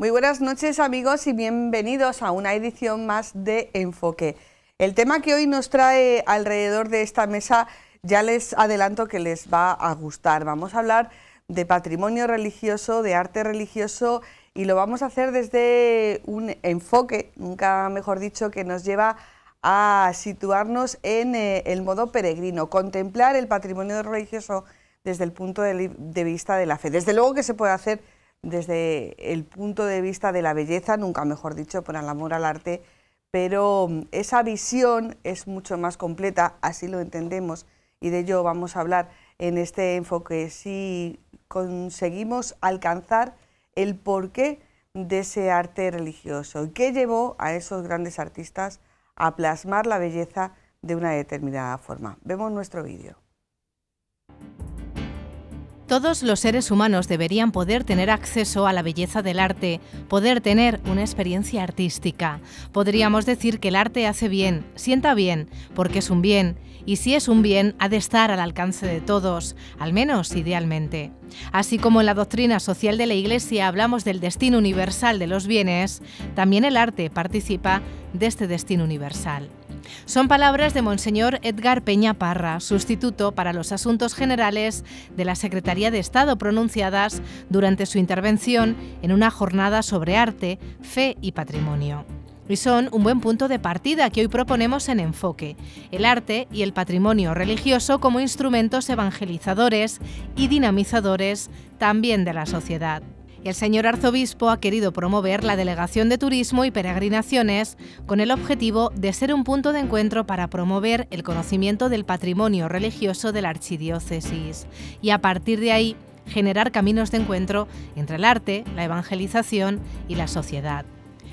Muy buenas noches, amigos, y bienvenidos a una edición más de Enfoque. El tema que hoy nos trae alrededor de esta mesa ya les adelanto que les va a gustar. Vamos a hablar de patrimonio religioso, de arte religioso, y lo vamos a hacer desde un enfoque, nunca mejor dicho, que nos lleva a situarnos en el modo peregrino, contemplar el patrimonio religioso desde el punto de vista de la fe. Desde luego que se puede hacer desde el punto de vista de la belleza, nunca mejor dicho, por el amor al arte, pero esa visión es mucho más completa, así lo entendemos, y de ello vamos a hablar en este enfoque, si conseguimos alcanzar el porqué de ese arte religioso, qué llevó a esos grandes artistas a plasmar la belleza de una determinada forma. Vemos nuestro vídeo. Todos los seres humanos deberían poder tener acceso a la belleza del arte, poder tener una experiencia artística. Podríamos decir que el arte hace bien, sienta bien, porque es un bien, y si es un bien, ha de estar al alcance de todos, al menos idealmente. Así como en la doctrina social de la Iglesia hablamos del destino universal de los bienes, también el arte participa de este destino universal. Son palabras de Monseñor Edgar Peña Parra, sustituto para los Asuntos Generales de la Secretaría de Estado, pronunciadas durante su intervención en una jornada sobre arte, fe y patrimonio. Y son un buen punto de partida que hoy proponemos en Enfoque, el arte y el patrimonio religioso como instrumentos evangelizadores y dinamizadores también de la sociedad. El señor arzobispo ha querido promover la Delegación de Turismo y Peregrinaciones con el objetivo de ser un punto de encuentro para promover el conocimiento del patrimonio religioso de la archidiócesis y a partir de ahí generar caminos de encuentro entre el arte, la evangelización y la sociedad.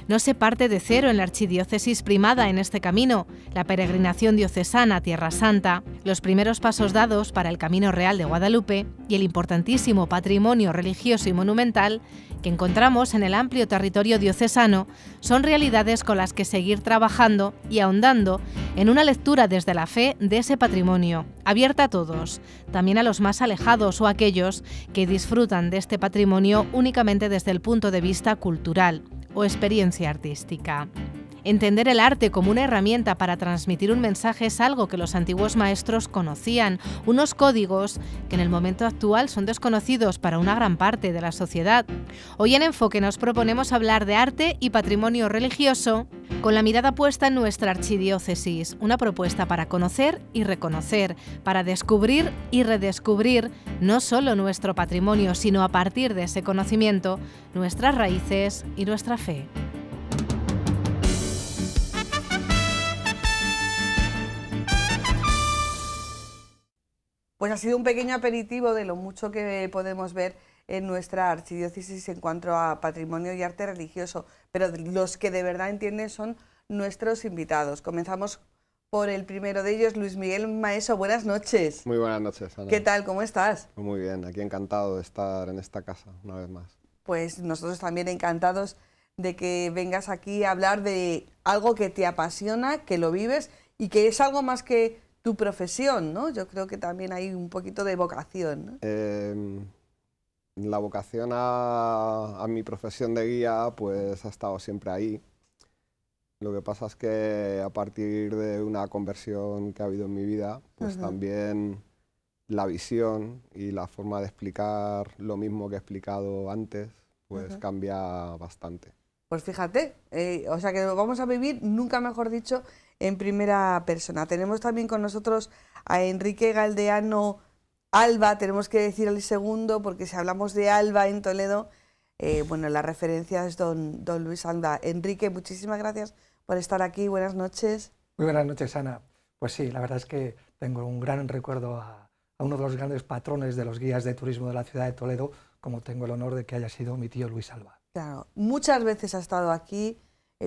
No se parte de cero en la archidiócesis primada en este camino, la peregrinación diocesana a Tierra Santa, los primeros pasos dados para el Camino Real de Guadalupe y el importantísimo patrimonio religioso y monumental que encontramos en el amplio territorio diocesano son realidades con las que seguir trabajando y ahondando en una lectura desde la fe de ese patrimonio, abierta a todos, también a los más alejados o a aquellos que disfrutan de este patrimonio únicamente desde el punto de vista cultural o experiencia artística. Entender el arte como una herramienta para transmitir un mensaje es algo que los antiguos maestros conocían, unos códigos que en el momento actual son desconocidos para una gran parte de la sociedad. Hoy en Enfoque nos proponemos hablar de arte y patrimonio religioso con la mirada puesta en nuestra archidiócesis, una propuesta para conocer y reconocer, para descubrir y redescubrir no solo nuestro patrimonio, sino a partir de ese conocimiento, nuestras raíces y nuestra fe. Pues ha sido un pequeño aperitivo de lo mucho que podemos ver en nuestra archidiócesis en cuanto a patrimonio y arte religioso, pero los que de verdad entienden son nuestros invitados. Comenzamos por el primero de ellos, Luis Miguel Maeso. Buenas noches. Muy buenas noches, Ana. ¿Qué tal? ¿Cómo estás? Muy bien, aquí encantado de estar en esta casa una vez más. Pues nosotros también encantados de que vengas aquí a hablar de algo que te apasiona, que lo vives y que es algo más que tu profesión, ¿no? Yo creo que también hay un poquito de vocación, ¿no? La vocación a mi profesión de guía pues ha estado siempre ahí. Lo que pasa es que a partir de una conversión que ha habido en mi vida, pues también la visión y la forma de explicar lo mismo que he explicado antes, pues cambia bastante. Pues fíjate, o sea que lo vamos a vivir, nunca mejor dicho, en primera persona. Tenemos también con nosotros a Enrique Galdeano Alba, tenemos que decir el segundo, porque si hablamos de Alba en Toledo, bueno, la referencia es don Luis Alba. Enrique, muchísimas gracias por estar aquí, buenas noches. Muy buenas noches, Ana. Pues sí, la verdad es que tengo un gran recuerdo a uno de los grandes patrones de los guías de turismo de la ciudad de Toledo, como tengo el honor de que haya sido mi tío Luis Alba. Claro, muchas veces ha estado aquí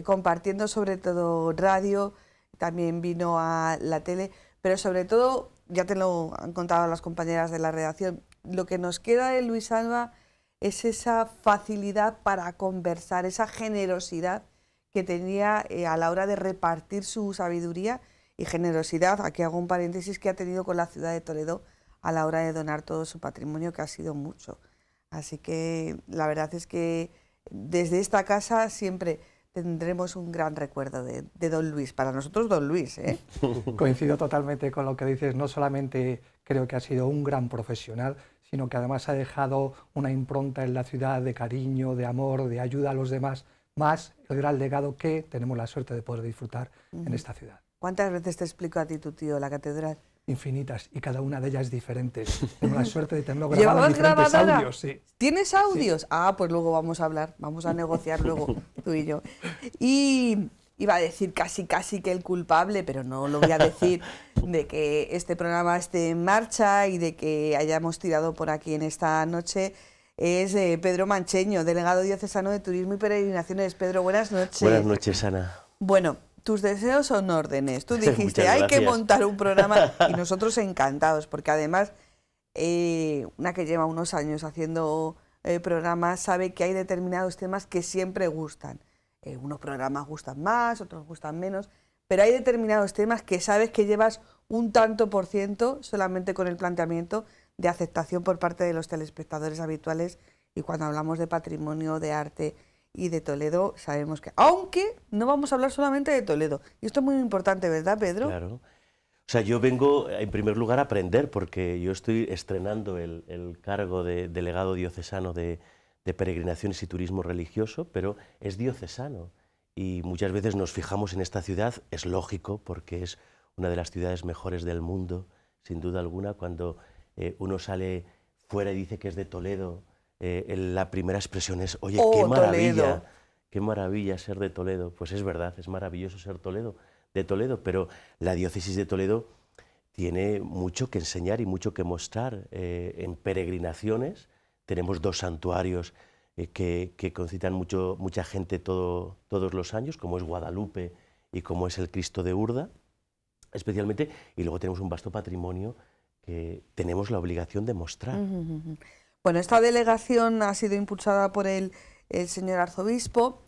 compartiendo sobre todo radio, también vino a la tele, pero sobre todo, ya te lo han contado las compañeras de la redacción, lo que nos queda de Luis Alba es esa facilidad para conversar, esa generosidad que tenía a la hora de repartir su sabiduría y generosidad, aquí hago un paréntesis, que ha tenido con la ciudad de Toledo a la hora de donar todo su patrimonio, que ha sido mucho. Así que la verdad es que desde esta casa siempre tendremos un gran recuerdo de don Luis. Para nosotros, don Luis, ¿eh? Coincido totalmente con lo que dices. No solamente creo que ha sido un gran profesional, sino que además ha dejado una impronta en la ciudad de cariño, de amor, de ayuda a los demás, más el gran legado que tenemos la suerte de poder disfrutar en esta ciudad. ¿Cuántas veces te explico a ti tu tío la catedral? Infinitas, y cada una de ellas diferentes. Tengo la suerte de tenerlo grabado en diferentes audios. Sí. ¿Tienes audios? Sí. Ah, pues luego vamos a hablar, vamos a negociar luego tú y yo. Y iba a decir casi que el culpable, pero no lo voy a decir, de que este programa esté en marcha y de que hayamos tirado por aquí en esta noche, es Pedro Mancheño, delegado diocesano de Turismo y Peregrinaciones. Pedro, buenas noches. Buenas noches, Ana. Bueno, tus deseos son órdenes. Tú dijiste, hay que montar un programa, y nosotros encantados, porque además, una que lleva unos años haciendo programas, sabe que hay determinados temas que siempre gustan. Unos programas gustan más, otros gustan menos, pero hay determinados temas que sabes que llevas un tanto por ciento solamente con el planteamiento de aceptación por parte de los telespectadores habituales, y cuando hablamos de patrimonio, de arte y de Toledo, sabemos que, aunque no vamos a hablar solamente de Toledo, y esto es muy importante, ¿verdad, Pedro? Claro. O sea, yo vengo, en primer lugar, a aprender, porque yo estoy estrenando el cargo de delegado diocesano de peregrinaciones y turismo religioso, pero es diocesano, y muchas veces nos fijamos en esta ciudad, es lógico, porque es una de las ciudades mejores del mundo, sin duda alguna. Cuando uno sale fuera y dice que es de Toledo, la primera expresión es, oye, qué maravilla ser de Toledo. Pues es verdad, es maravilloso ser de Toledo, pero la diócesis de Toledo tiene mucho que enseñar y mucho que mostrar. En peregrinaciones tenemos 2 santuarios que concitan mucha gente todos los años, como es Guadalupe y como es el Cristo de Urda, especialmente, y luego tenemos un vasto patrimonio que tenemos la obligación de mostrar. Bueno, esta delegación ha sido impulsada por el señor arzobispo.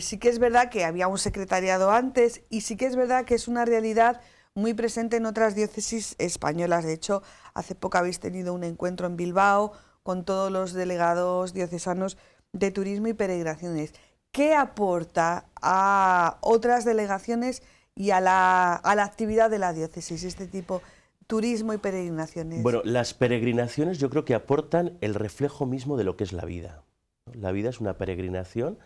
Sí que es verdad que había un secretariado antes, y sí que es verdad que es una realidad muy presente en otras diócesis españolas. De hecho, hace poco habéis tenido un encuentro en Bilbao con todos los delegados diocesanos de turismo y peregrinaciones. ¿Qué aporta a otras delegaciones y a la actividad de la diócesis este tipo turismo y peregrinaciones? Bueno, las peregrinaciones yo creo que aportan el reflejo mismo de lo que es la vida, ¿no? La vida es una peregrinación.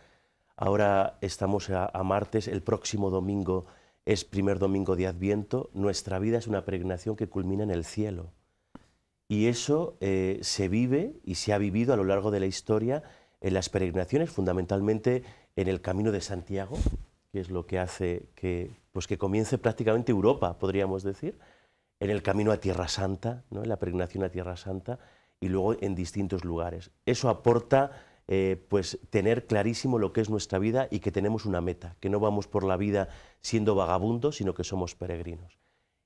Ahora estamos a martes, el próximo domingo es primer domingo de Adviento. Nuestra vida es una peregrinación que culmina en el cielo. Y eso se vive y se ha vivido a lo largo de la historia en las peregrinaciones, fundamentalmente en el Camino de Santiago, que es lo que hace que comience prácticamente Europa, podríamos decir, en el camino a Tierra Santa, ¿no? En la peregrinación a Tierra Santa, y luego en distintos lugares. Eso aporta tener clarísimo lo que es nuestra vida y que tenemos una meta, que no vamos por la vida siendo vagabundos, sino que somos peregrinos.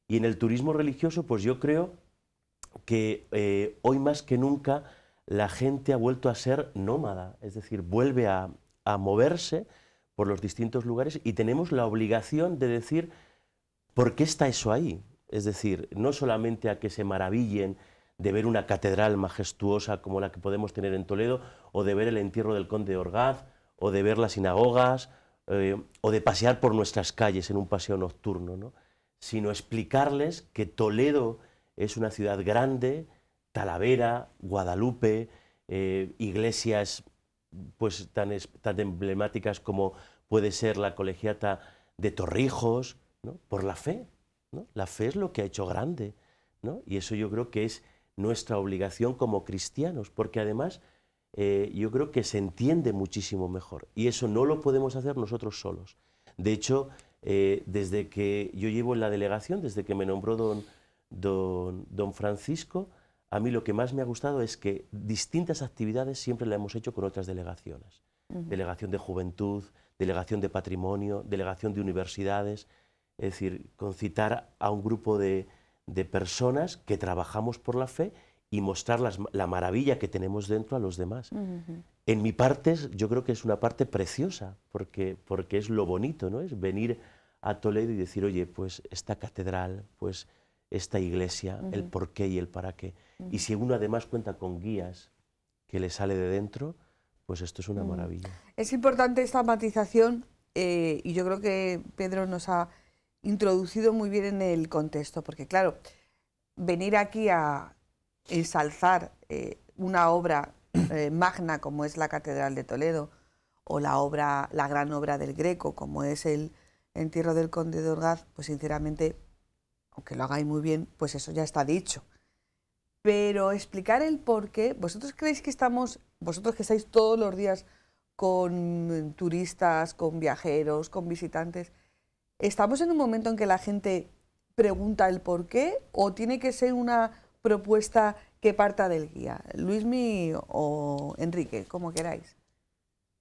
Y en el turismo religioso, pues yo creo que hoy más que nunca la gente ha vuelto a ser nómada, es decir, vuelve a moverse por los distintos lugares, y tenemos la obligación de decir por qué está eso ahí. Es decir, no solamente a que se maravillen de ver una catedral majestuosa como la que podemos tener en Toledo, o de ver el entierro del conde de Orgaz, o de ver las sinagogas, o de pasear por nuestras calles en un paseo nocturno, ¿no? Sino explicarles que Toledo es una ciudad grande, Talavera, Guadalupe, iglesias pues tan emblemáticas como puede ser la colegiata de Torrijos, ¿no? Por la fe, ¿no? La fe es lo que ha hecho grande, ¿no? Y eso yo creo que es nuestra obligación como cristianos, porque además yo creo que se entiende muchísimo mejor, y eso no lo podemos hacer nosotros solos. De hecho, desde que yo llevo en la delegación, desde que me nombró don Francisco, a mí lo que más me ha gustado es que distintas actividades siempre las hemos hecho con otras delegaciones. Delegación de juventud, delegación de patrimonio, delegación de universidades, es decir, concitar a un grupo de personas que trabajamos por la fe y mostrar la maravilla que tenemos dentro a los demás. En mi parte, yo creo que es una parte preciosa, porque es lo bonito, ¿no? Es venir a Toledo y decir, oye, pues esta catedral, pues esta iglesia, el por qué y el para qué. Y si uno además cuenta con guías que le sale de dentro, pues esto es una maravilla. Es importante esta matización y yo creo que Pedro nos ha introducido muy bien en el contexto, porque claro, venir aquí a ensalzar una obra magna como es la Catedral de Toledo o la gran obra del Greco como es el Entierro del Conde de Orgaz, pues sinceramente, aunque lo hagáis muy bien, pues eso ya está dicho. Pero explicar el por qué, ¿vosotros creéis que vosotros que estáis todos los días con turistas, con viajeros, con visitantes, estamos en un momento en que la gente pregunta el por qué o tiene que ser una propuesta que parta del guía? Luismi o Enrique, como queráis.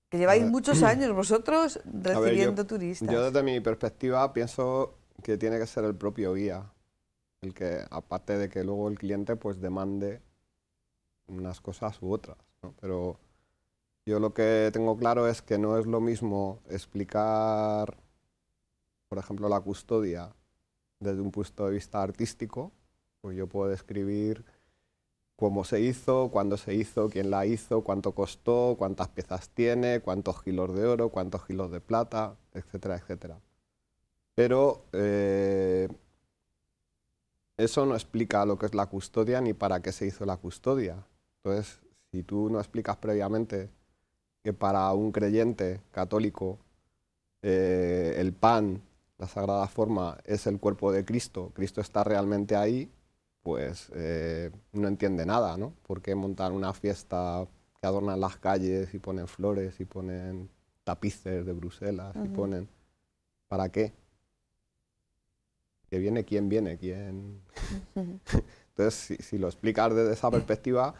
Que lleváis muchos años vosotros recibiendo turistas. Yo desde mi perspectiva pienso que tiene que ser el propio guía el que, aparte de que luego el cliente pues demande unas cosas u otras, ¿no? Pero yo lo que tengo claro es que no es lo mismo explicar, por ejemplo, la custodia desde un punto de vista artístico, pues yo puedo describir cómo se hizo, cuándo se hizo, quién la hizo, cuánto costó, cuántas piezas tiene, cuántos kilos de oro, cuántos kilos de plata, etcétera, etcétera. Pero eso no explica lo que es la custodia ni para qué se hizo la custodia. Entonces, si tú no explicas previamente que para un creyente católico el pan, la Sagrada Forma, es el cuerpo de Cristo, Cristo está realmente ahí, pues no entiende nada, ¿no? ¿Por qué montar una fiesta que adornan las calles y ponen flores y ponen tapices de Bruselas y ponen... ¿Para qué? ¿Que viene? ¿Quién viene? ¿Quién? Entonces, si lo explicas desde esa perspectiva,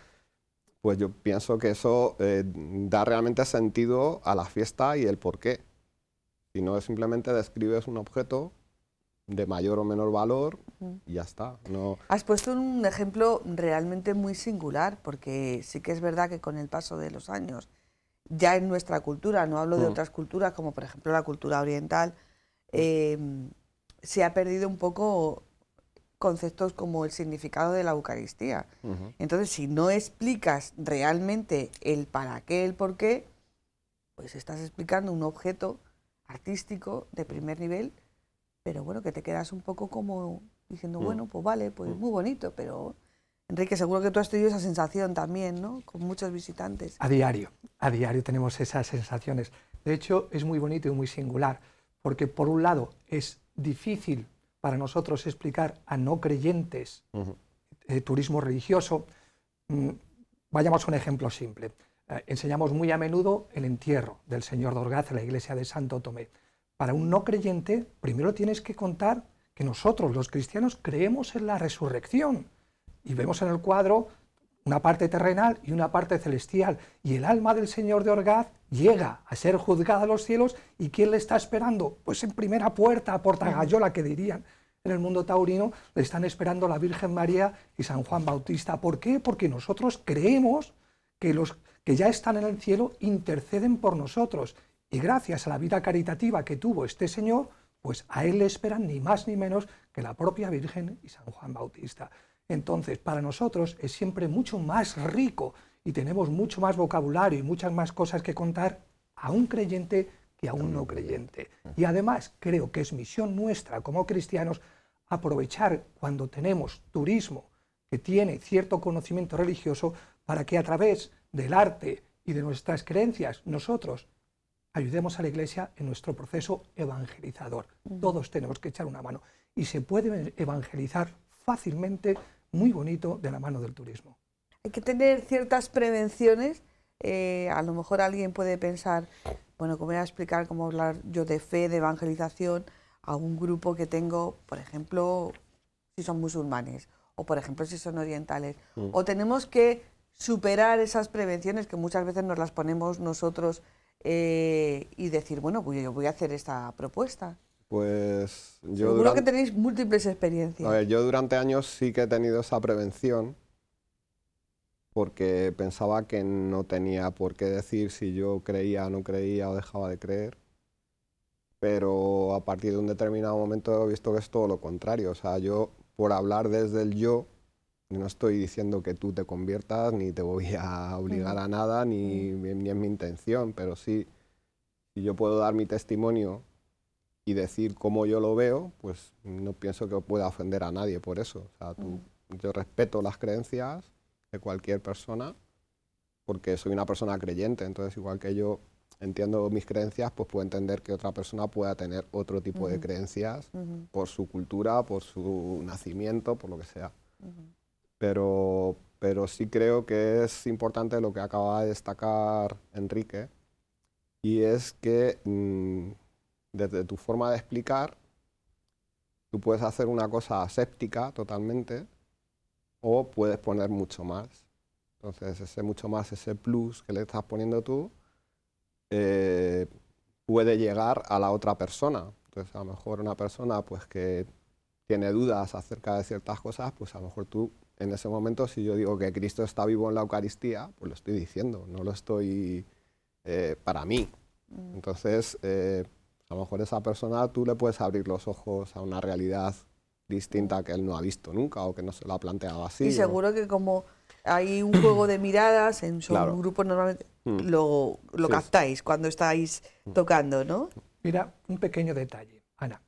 pues yo pienso que eso da realmente sentido a la fiesta y el porqué. Si no, simplemente describes un objeto de mayor o menor valor y ya está. No... Has puesto un ejemplo realmente muy singular, porque sí que es verdad que con el paso de los años, ya en nuestra cultura, no hablo de otras culturas, como por ejemplo la cultura oriental, se ha perdido un poco conceptos como el significado de la Eucaristía. Entonces, si no explicas realmente el para qué, el por qué, pues estás explicando un objeto artístico de primer nivel, pero bueno, que te quedas un poco como diciendo, bueno, pues vale, pues muy bonito, pero Enrique, seguro que tú has tenido esa sensación también, ¿no? Con muchos visitantes. A diario tenemos esas sensaciones. De hecho, es muy bonito y muy singular, porque por un lado es difícil para nosotros explicar a no creyentes turismo religioso. Vayamos a un ejemplo simple. Enseñamos muy a menudo el entierro del Señor de Orgaz en la iglesia de Santo Tomé. Para un no creyente, primero tienes que contar que nosotros, los cristianos, creemos en la resurrección. Y vemos en el cuadro una parte terrenal y una parte celestial. Y el alma del Señor de Orgaz llega a ser juzgada a los cielos. ¿Y quién le está esperando? Pues en primera puerta, a Portagayola, que dirían en el mundo taurino, le están esperando la Virgen María y San Juan Bautista. ¿Por qué? Porque nosotros creemos que los que ya están en el cielo interceden por nosotros. Y gracias a la vida caritativa que tuvo este señor, pues a él le esperan ni más ni menos que la propia Virgen y San Juan Bautista. Entonces, para nosotros es siempre mucho más rico y tenemos mucho más vocabulario y muchas más cosas que contar a un creyente que a un no creyente. Y además creo que es misión nuestra como cristianos aprovechar cuando tenemos turismo que tiene cierto conocimiento religioso para que a través del arte y de nuestras creencias nosotros ayudemos a la Iglesia en nuestro proceso evangelizador. Todos tenemos que echar una mano y se puede evangelizar fácilmente, muy bonito, de la mano del turismo. Hay que tener ciertas prevenciones. A lo mejor alguien puede pensar, bueno, ¿cómo voy a explicar cómo hablar yo de fe, de evangelización a un grupo que tengo, por ejemplo, si son musulmanes o por ejemplo si son orientales? O tenemos que superar esas prevenciones que muchas veces nos las ponemos nosotros y decir, bueno, pues yo voy a hacer esta propuesta. Pues yo Seguro que tenéis múltiples experiencias. A ver, yo durante años sí que he tenido esa prevención porque pensaba que no tenía por qué decir si yo creía o no creía o dejaba de creer, pero a partir de un determinado momento he visto que es todo lo contrario. O sea, yo, por hablar desde el yo, no estoy diciendo que tú te conviertas, ni te voy a obligar a nada, ni es mi intención, pero sí, si yo puedo dar mi testimonio y decir cómo yo lo veo, pues no pienso que pueda ofender a nadie por eso. O sea, yo respeto las creencias de cualquier persona, porque soy una persona creyente, entonces igual que yo entiendo mis creencias, pues puedo entender que otra persona pueda tener otro tipo de creencias por su cultura, por su nacimiento, por lo que sea. Pero sí creo que es importante lo que acaba de destacar Enrique, y es que desde tu forma de explicar, tú puedes hacer una cosa aséptica totalmente, o puedes poner mucho más. Entonces ese mucho más, ese plus que le estás poniendo tú, puede llegar a la otra persona. Entonces a lo mejor una persona pues que tiene dudas acerca de ciertas cosas, pues a lo mejor tú en ese momento, si yo digo que Cristo está vivo en la Eucaristía, pues lo estoy diciendo, no lo estoy para mí. Entonces a lo mejor esa persona tú le puedes abrir los ojos a una realidad distinta que él no ha visto nunca o que no se lo ha planteado así. Y seguro que como hay un juego de miradas en su grupo, normalmente lo captáis cuando estáis tocando, ¿no? Mira, un pequeño detalle, Ana.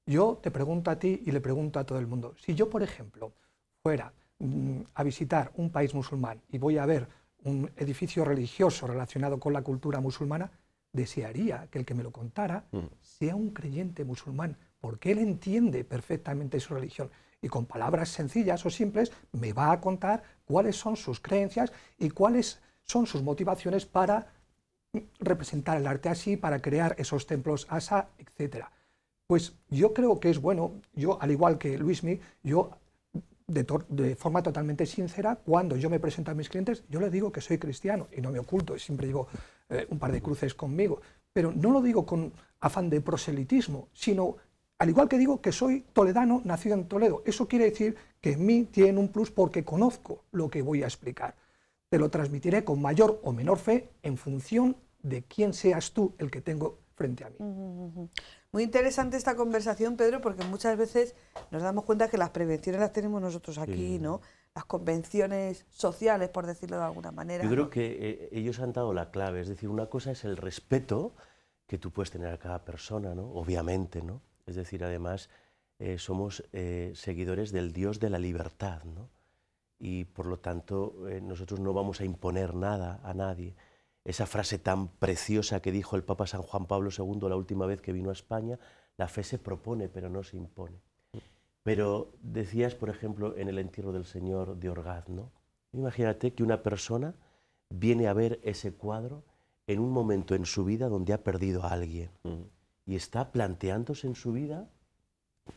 Yo te pregunto a ti y le pregunto a todo el mundo. Si yo, por ejemplo, fuera a visitar un país musulmán y voy a ver un edificio religioso relacionado con la cultura musulmana, desearía que el que me lo contara sea un creyente musulmán, porque él entiende perfectamente su religión y con palabras sencillas o simples me va a contar cuáles son sus creencias y cuáles son sus motivaciones para representar el arte así, para crear esos templos asá, etc. Pues yo creo que es bueno, yo al igual que Luismi, yo de forma totalmente sincera, cuando yo me presento a mis clientes, yo les digo que soy cristiano y no me oculto, y siempre llevo un par de cruces conmigo, pero no lo digo con afán de proselitismo, sino al igual que digo que soy toledano, nacido en Toledo. Eso quiere decir que en mí tienen un plus porque conozco lo que voy a explicar. Te lo transmitiré con mayor o menor fe en función de quién seas tú el que tengo frente a mí. Muy interesante esta conversación, Pedro, porque muchas veces nos damos cuenta que las prevenciones las tenemos nosotros aquí, ¿no? Las convenciones sociales, por decirlo de alguna manera. Yo creo que ellos han dado la clave, es decir, una cosa es el respeto que tú puedes tener a cada persona, ¿no? Obviamente, ¿no? Es decir, además, somos seguidores del Dios de la libertad, ¿no? Y por lo tanto, nosotros no vamos a imponer nada a nadie. Esa frase tan preciosa que dijo el Papa San Juan Pablo II la última vez que vino a España, la fe se propone, pero no se impone. Pero decías, por ejemplo, en el entierro del Señor de Orgaz, ¿no? Imagínate que una persona viene a ver ese cuadro en un momento en su vida donde ha perdido a alguien. Y está planteándose en su vida,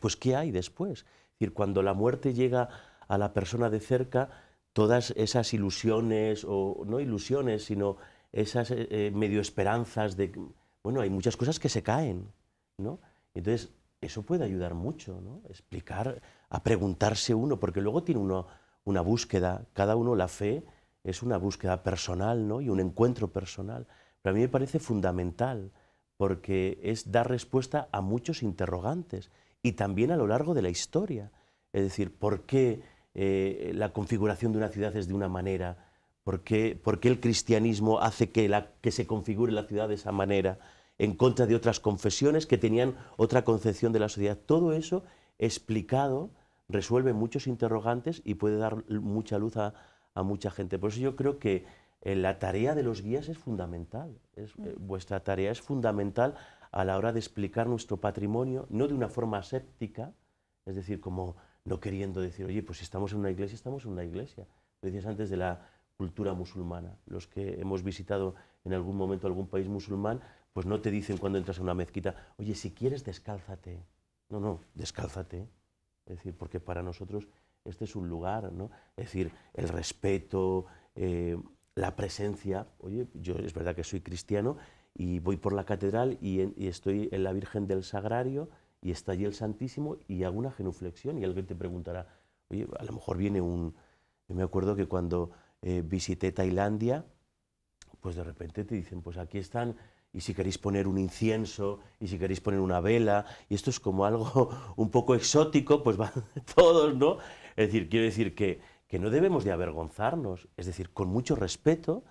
pues, ¿qué hay después? Es decir, cuando la muerte llega a la persona de cerca, todas esas ilusiones, o no ilusiones, sino esas medio esperanzas de... Bueno, hay muchas cosas que se caen, ¿no? Entonces, eso puede ayudar mucho, ¿no? Explicar, a preguntarse uno, porque luego tiene uno una búsqueda, cada uno, la fe es una búsqueda personal, ¿no? Y un encuentro personal. Pero a mí me parece fundamental, porque es dar respuesta a muchos interrogantes y también a lo largo de la historia. Es decir, ¿por qué la configuración de una ciudad es de una manera? ¿Por qué el cristianismo hace que se configure la ciudad de esa manera en contra de otras confesiones que tenían otra concepción de la sociedad? Todo eso explicado resuelve muchos interrogantes y puede dar mucha luz a mucha gente. Por eso yo creo que la tarea de los guías es fundamental. Vuestra tarea es fundamental a la hora de explicar nuestro patrimonio, no de una forma aséptica, es decir, como no queriendo decir, oye, pues si estamos en una iglesia, estamos en una iglesia. Lo decías antes de la cultura musulmana. Los que hemos visitado en algún momento algún país musulmán, pues no te dicen cuando entras a una mezquita, oye, si quieres descálzate. No, no, descálzate. Es decir, porque para nosotros este es un lugar, ¿no? Es decir, el respeto, la presencia. Oye, yo es verdad que soy cristiano y voy por la catedral y estoy en la Virgen del Sagrario y está allí el Santísimo y hago una genuflexión y alguien te preguntará, oye, a lo mejor viene un... Yo me acuerdo que cuando visité Tailandia, pues de repente te dicen, pues aquí están, y si queréis poner un incienso, y si queréis poner una vela, y esto es como algo un poco exótico, pues van todos, ¿no? Es decir, quiero decir que que no debemos de avergonzarnos, es decir, con mucho respeto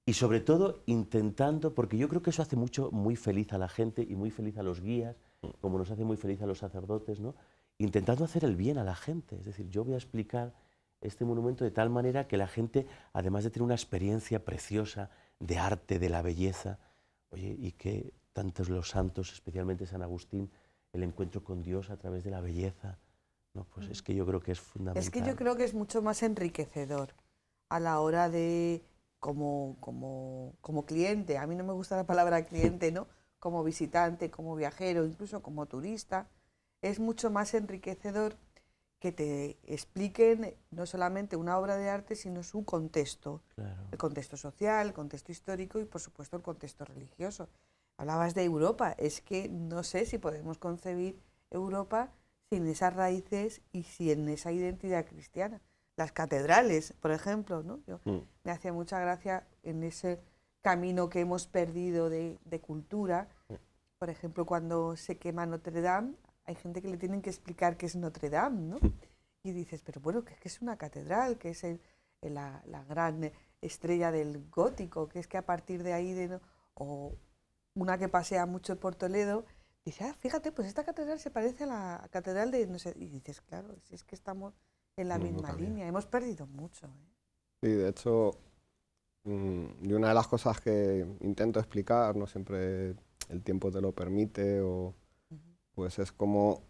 y sobre todo intentando, porque yo creo que eso hace muy feliz a la gente y muy feliz a los guías, como nos hace muy feliz a los sacerdotes, ¿no? Intentando hacer el bien a la gente, es decir, yo voy a explicar este monumento de tal manera que la gente, además de tener una experiencia preciosa de arte, de la belleza, oye, y que tantos los santos, especialmente San Agustín, el encuentro con Dios a través de la belleza, ¿no? Pues es que yo creo que es fundamental. Es que yo creo que es mucho más enriquecedor a la hora de, como cliente, a mí no me gusta la palabra cliente, ¿no? Como visitante, como viajero, incluso como turista, es mucho más enriquecedor que te expliquen no solamente una obra de arte, sino su contexto, Claro. el contexto social, el contexto histórico y, por supuesto, el contexto religioso. Hablabas de Europa, es que no sé si podemos concebir Europa sin esas raíces y sin esa identidad cristiana. Las catedrales, por ejemplo, ¿no? Me hacía mucha gracia en ese camino que hemos perdido de cultura. Por ejemplo, cuando se quema Notre Dame, hay gente que le tienen que explicar qué es Notre Dame, ¿no? Y dices, pero bueno, que es una catedral, que es la gran estrella del gótico, que es que a partir de ahí, o una que pasea mucho por Toledo, dice, ah, fíjate, pues esta catedral se parece a la catedral de, no sé, y dices, claro, si es que estamos en la misma línea, hemos perdido mucho, ¿eh? Sí, de hecho, y una de las cosas que intento explicar, no siempre el tiempo te lo permite, pues es como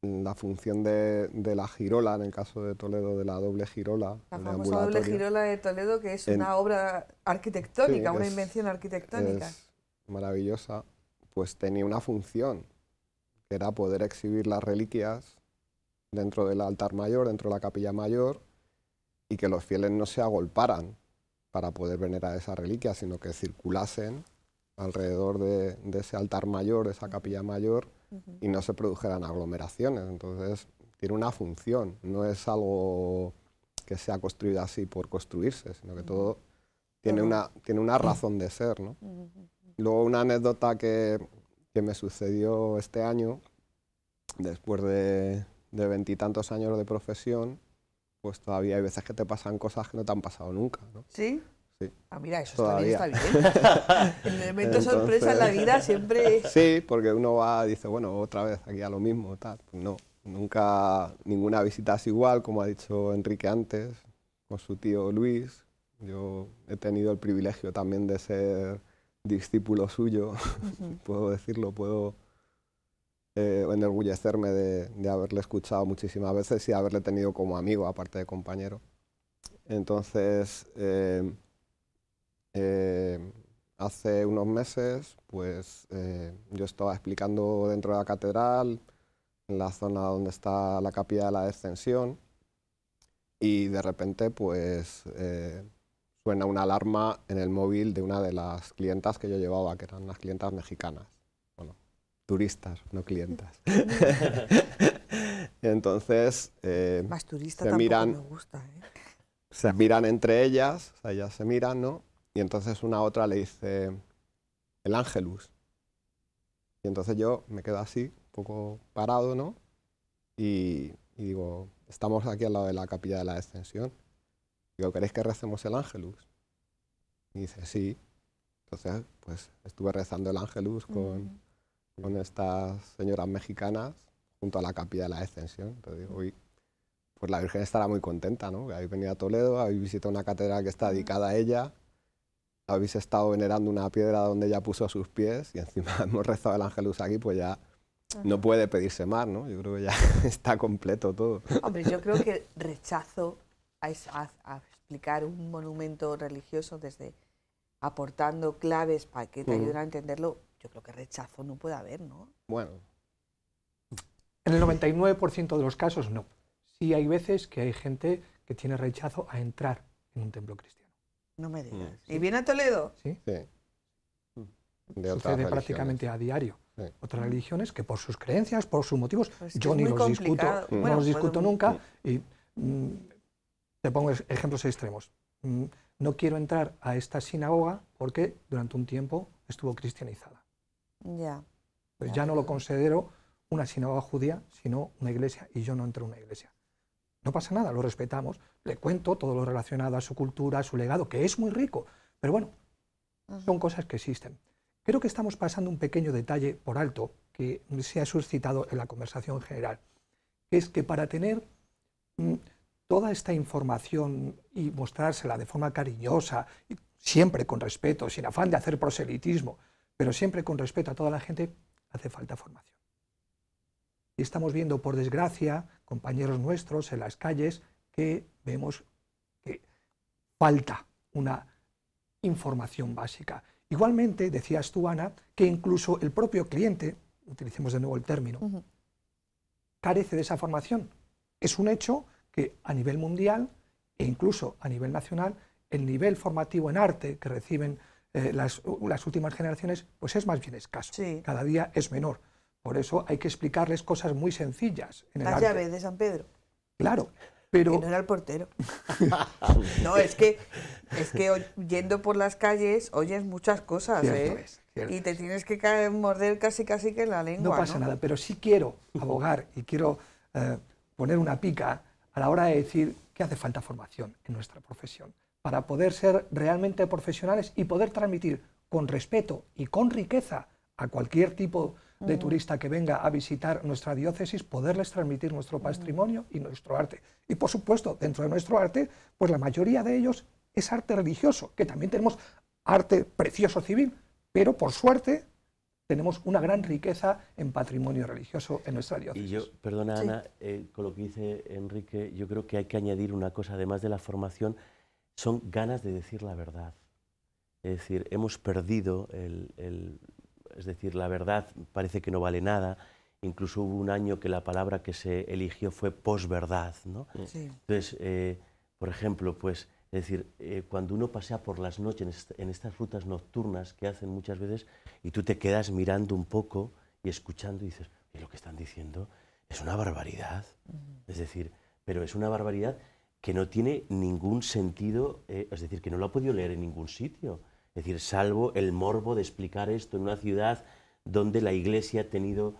la función de la girola, en el caso de Toledo, de la doble girola. La famosa doble girola de Toledo, que es una obra arquitectónica, sí, una invención arquitectónica. Es maravillosa, pues tenía una función, que era poder exhibir las reliquias dentro del altar mayor, dentro de la capilla mayor, y que los fieles no se agolparan para poder venerar esas reliquias, sino que circulasen alrededor de ese altar mayor, de esa capilla mayor, y no se produjeran aglomeraciones. Entonces tiene una función, no es algo que sea construido así por construirse, sino que todo tiene una razón de ser, ¿no? Luego una anécdota que me sucedió este año, después de 20 y tantos años de profesión, pues todavía hay veces que te pasan cosas que no te han pasado nunca, ¿no? ¿Sí? Sí. Ah, mira, eso Todavía. está bien. El elemento sorpresa en la vida siempre... Sí, porque uno va y dice, bueno, otra vez aquí a lo mismo, tal. Pues no, nunca, ninguna visita es igual, como ha dicho Enrique antes, con su tío Luis. Yo he tenido el privilegio también de ser discípulo suyo, puedo decirlo, puedo enorgullecerme de haberle escuchado muchísimas veces y haberle tenido como amigo, aparte de compañero. Entonces, hace unos meses, pues yo estaba explicando dentro de la catedral, en la zona donde está la capilla de la Descensión, y de repente, pues suena una alarma en el móvil de una de las clientas que yo llevaba, que eran unas clientas mexicanas. Bueno, turistas, no clientas. Entonces, más turista se tampoco miran, me gusta, ¿eh? Se miran entre ellas, o sea, ellas se miran, ¿no? Y entonces una a otra le dice, el Ángelus. Y entonces yo me quedo así, un poco parado, ¿no? Y digo, estamos aquí al lado de la capilla de la Descensión. Digo, ¿queréis que recemos el Ángelus? Y dice, sí. Entonces, pues estuve rezando el Ángelus con estas señoras mexicanas junto a la capilla de la Descensión. Entonces digo, uy, pues la Virgen estará muy contenta, ¿no? Habéis venido a Toledo, habéis visitado una catedral que está dedicada a ella, habéis estado venerando una piedra donde ella puso sus pies y encima hemos rezado el Ángelus aquí, pues ya no puede pedirse más, ¿no? Yo creo que ya está completo todo. Hombre, yo creo que rechazo a explicar un monumento religioso desde aportando claves para que te ayuden a entenderlo, yo creo que rechazo no puede haber, ¿no? Bueno. En el 99% de los casos no. Sí hay veces que hay gente que tiene rechazo a entrar en un templo cristiano. No me digas. ¿Y viene a Toledo? Sí. Sí. Sucede prácticamente a diario. Sí. Otras religiones que por sus creencias, por sus motivos, Pues que yo es ni muy los discuto, complicado. no Bueno, los discuto puedo- nunca y te pongo ejemplos extremos. No quiero entrar a esta sinagoga porque durante un tiempo estuvo cristianizada. Ya. Pues ya no lo considero una sinagoga judía, sino una iglesia, y yo no entro en una iglesia. No pasa nada, lo respetamos, le cuento todo lo relacionado a su cultura, a su legado, que es muy rico, pero bueno, son cosas que existen. Creo que estamos pasando un pequeño detalle por alto que se ha suscitado en la conversación general, que es que para tener toda esta información y mostrársela de forma cariñosa, y siempre con respeto, sin afán de hacer proselitismo, pero siempre con respeto a toda la gente, hace falta formación. Y estamos viendo, por desgracia, compañeros nuestros en las calles que vemos que falta una información básica. Igualmente, decías tú, Ana, que incluso el propio cliente, utilicemos de nuevo el término, carece de esa formación. Es un hecho que a nivel mundial e incluso a nivel nacional, el nivel formativo en arte que reciben las últimas generaciones, pues es más bien escaso. Sí. Cada día es menor. Por eso hay que explicarles cosas muy sencillas en el arte. Las llaves de San Pedro. Claro, pero... Que no era el portero. No, es que yendo por las calles oyes muchas cosas, cierto y te tienes que morder casi que la lengua. No pasa nada, pero sí quiero abogar y quiero poner una pica a la hora de decir que hace falta formación en nuestra profesión para poder ser realmente profesionales y poder transmitir con respeto y con riqueza a cualquier tipo de turista que venga a visitar nuestra diócesis, poderles transmitir nuestro patrimonio y nuestro arte. Y por supuesto, dentro de nuestro arte, pues la mayoría de ellos es arte religioso, que también tenemos arte precioso civil, pero por suerte tenemos una gran riqueza en patrimonio religioso en nuestra diócesis. Y yo, perdona Ana, con lo que dice Enrique, yo creo que hay que añadir una cosa, además de la formación, son ganas de decir la verdad. Es decir, hemos perdido es decir, la verdad parece que no vale nada. Incluso hubo un año que la palabra que se eligió fue posverdad, ¿no? Sí. Entonces, por ejemplo, pues, es decir, cuando uno pasea por las noches en estas rutas nocturnas que hacen muchas veces, y tú te quedas mirando un poco y escuchando y dices, ¿y lo que están diciendo? Es una barbaridad. Es decir, pero es una barbaridad que no tiene ningún sentido, es decir, que no lo ha podido leer en ningún sitio. Es decir, salvo el morbo de explicar esto en una ciudad donde la Iglesia ha tenido,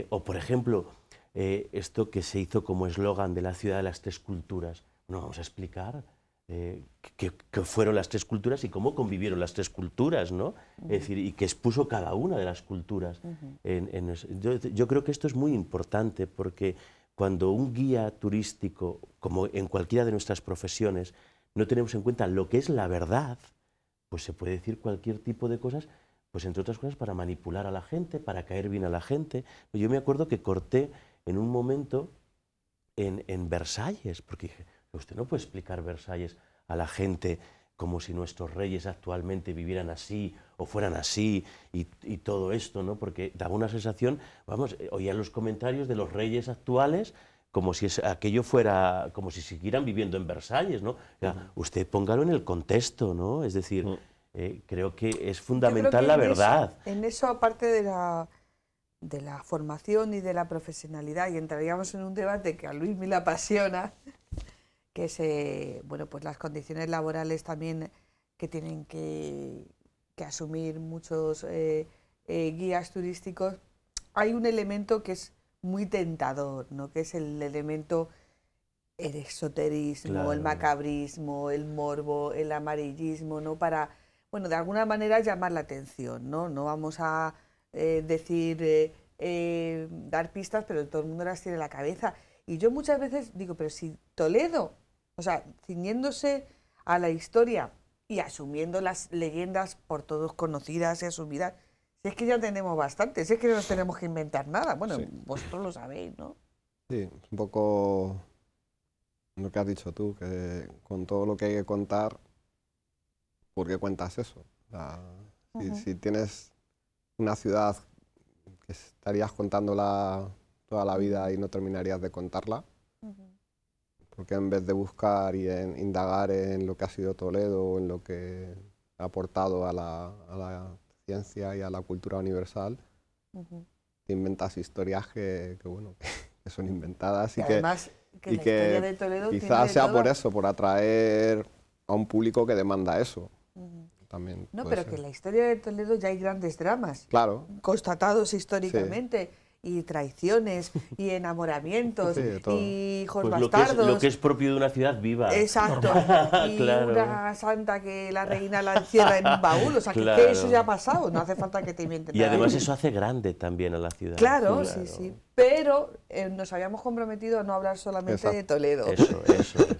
o por ejemplo, esto que se hizo como eslogan de la ciudad de las tres culturas. Bueno, vamos a explicar qué fueron las tres culturas y cómo convivieron las tres culturas, ¿no? Es decir, y qué expuso cada una de las culturas. Yo creo que esto es muy importante porque cuando un guía turístico, como en cualquiera de nuestras profesiones, no tenemos en cuenta lo que es la verdad, pues se puede decir cualquier tipo de cosas, pues entre otras cosas para manipular a la gente, para caer bien a la gente. Yo me acuerdo que corté en un momento en Versalles, porque dije, usted no puede explicar Versalles a la gente como si nuestros reyes actualmente vivieran así o fueran así y todo esto, ¿no? Porque daba una sensación, vamos, oía los comentarios de los reyes actuales como si aquello fuera, como si siguieran viviendo en Versalles, ¿no? O sea, usted póngalo en el contexto, ¿no? Es decir, creo que es fundamental la verdad. En eso, aparte de la formación y de la profesionalidad, y entraríamos en un debate que a Luis me apasiona, que es, bueno, pues las condiciones laborales también que tienen que asumir muchos guías turísticos. Hay un elemento que es muy tentador, ¿no? Que es el elemento, el esoterismo, claro, el macabrismo, el morbo, el amarillismo, ¿no? Para, bueno, de alguna manera llamar la atención, ¿no? No vamos a decir, dar pistas, pero todo el mundo las tiene en la cabeza. Y yo muchas veces digo, pero si Toledo, o sea, ciñéndose a la historia y asumiendo las leyendas por todos conocidas y asumidas, si es que ya tenemos bastante, si es que no nos tenemos que inventar nada. Bueno, sí, vosotros lo sabéis, ¿no? Sí, un poco lo que has dicho tú, que con todo lo que hay que contar, ¿por qué cuentas eso? O sea, si tienes una ciudad que estarías contándola toda la vida y no terminarías de contarla, porque en vez de buscar y indagar en lo que ha sido Toledo o en lo que ha aportado a la ciencia y a la cultura universal, te inventas historias que son inventadas y además, que la historia de Toledo quizás sea por eso, por atraer a un público que demanda eso. También no, pero que en la historia de Toledo ya hay grandes dramas, claro, constatados históricamente, sí, y traiciones y enamoramientos y hijos pues bastardos. Lo que es propio de una ciudad viva. Exacto. Y claro. una santa que la reina la encierra en un baúl. O sea, claro. que eso ya ha pasado. No hace falta que te inventen Y nada. además eso hace grande también a la ciudad. Claro, sí, sí. Pero nos habíamos comprometido a no hablar solamente de Toledo. Eso.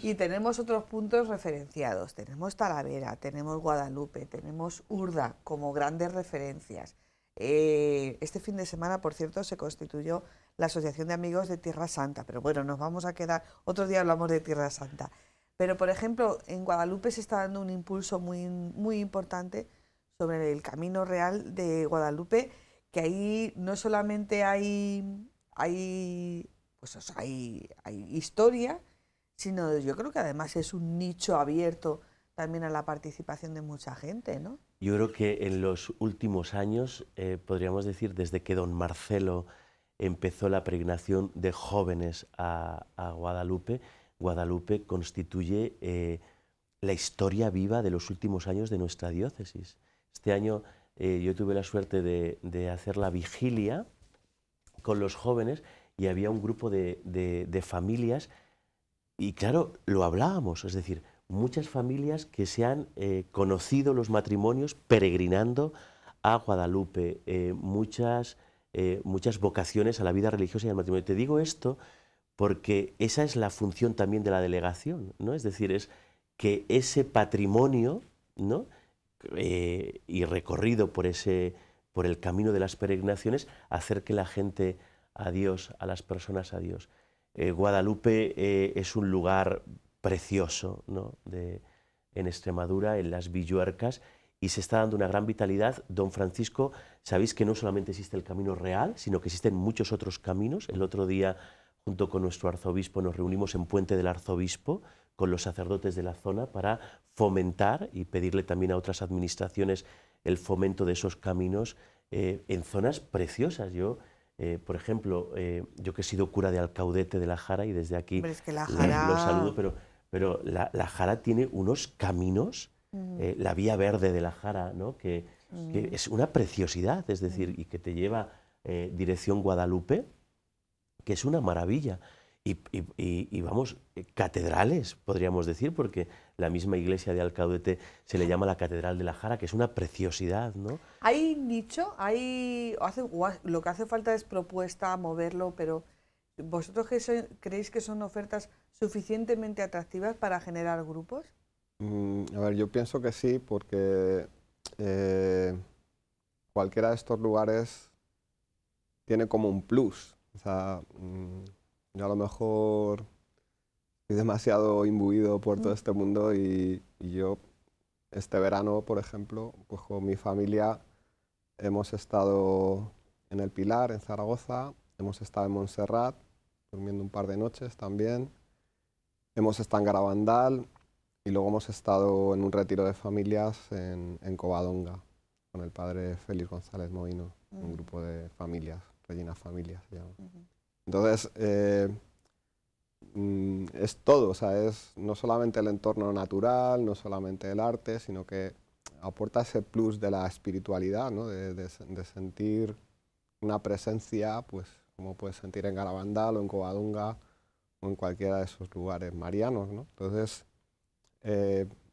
Y tenemos otros puntos referenciados. Tenemos Talavera, tenemos Guadalupe, tenemos Urda como grandes referencias. Este fin de semana, por cierto, se constituyó la Asociación de Amigos de Tierra Santa, pero bueno, nos vamos a quedar, otro día hablamos de Tierra Santa. Pero, por ejemplo, en Guadalupe se está dando un impulso muy importante sobre el Camino Real de Guadalupe, que ahí no solamente hay historia, sino yo creo que además es un nicho abierto también a la participación de mucha gente, ¿no? Yo creo que en los últimos años, podríamos decir, desde que don Marcelo empezó la peregrinación de jóvenes a Guadalupe, Guadalupe constituye la historia viva de los últimos años de nuestra diócesis. Este año yo tuve la suerte de hacer la vigilia con los jóvenes y había un grupo de familias y claro, lo hablábamos, es decir, muchas familias que se han conocido los matrimonios peregrinando a Guadalupe, muchas vocaciones a la vida religiosa y al matrimonio. Te digo esto porque esa es la función también de la delegación, ¿no? Es decir, es que ese patrimonio, ¿no? Y recorrido por el camino de las peregrinaciones, acerque la gente a Dios, a las personas a Dios. Guadalupe es un lugar precioso, ¿no? En Extremadura, en las Villuercas, y se está dando una gran vitalidad. Don Francisco, sabéis que no solamente existe el camino real, sino que existen muchos otros caminos. El otro día, junto con nuestro arzobispo, nos reunimos en Puente del Arzobispo con los sacerdotes de la zona para fomentar y pedirle también a otras administraciones el fomento de esos caminos en zonas preciosas. Yo, por ejemplo, yo que he sido cura de Alcaudete de la Jara y desde aquí es que la Jara... lo saludo, pero la Jara tiene unos caminos, la Vía Verde de la Jara, ¿no? que es una preciosidad, es decir, y que te lleva dirección Guadalupe, que es una maravilla. Y vamos, catedrales, podríamos decir, porque la misma iglesia de Alcaudete se le llama la Catedral de la Jara, que es una preciosidad, ¿no? Hay nicho, lo que hace falta es propuesta, moverlo, pero ¿vosotros creéis que son ofertas suficientemente atractivas para generar grupos? A ver, yo pienso que sí, porque cualquiera de estos lugares tiene como un plus. O sea, yo a lo mejor estoy demasiado imbuido por todo este mundo y yo este verano, por ejemplo, pues con mi familia hemos estado en El Pilar, en Zaragoza, hemos estado en Montserrat, durmiendo un par de noches también, hemos estado en Garabandal y luego hemos estado en un retiro de familias en Covadonga con el padre Félix González Moino, un grupo de familias, Regina Familias se llama. Entonces, es todo, o sea, es no solamente el entorno natural, no solamente el arte, sino que aporta ese plus de la espiritualidad, ¿no? de sentir una presencia, pues como puedes sentir en Garabandal o en Covadonga o en cualquiera de esos lugares marianos, ¿no? Entonces,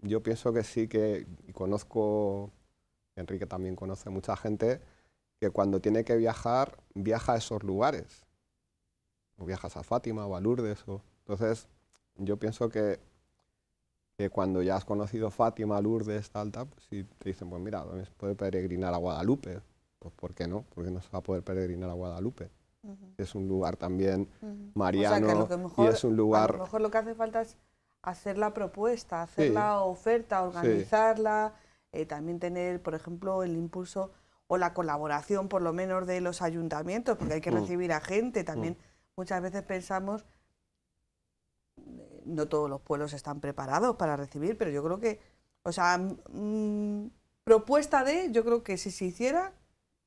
yo pienso que sí, y conozco, Enrique también conoce mucha gente, que cuando tiene que viajar, viaja a esos lugares. O viajas a Fátima o a Lourdes. Entonces, yo pienso que cuando ya has conocido Fátima, Lourdes, tal, pues si te dicen, pues mira, se puede peregrinar a Guadalupe, pues ¿por qué no? Porque no se va a poder peregrinar a Guadalupe. Es un lugar también mariano, o sea, que mejor, y es un lugar... A lo mejor lo que hace falta es hacer la propuesta, hacer la oferta, organizarla, también tener, por ejemplo, el impulso o la colaboración, por lo menos, de los ayuntamientos, porque hay que recibir a gente también. Muchas veces pensamos, no todos los pueblos están preparados para recibir, pero yo creo que, o sea, yo creo que si se hiciera,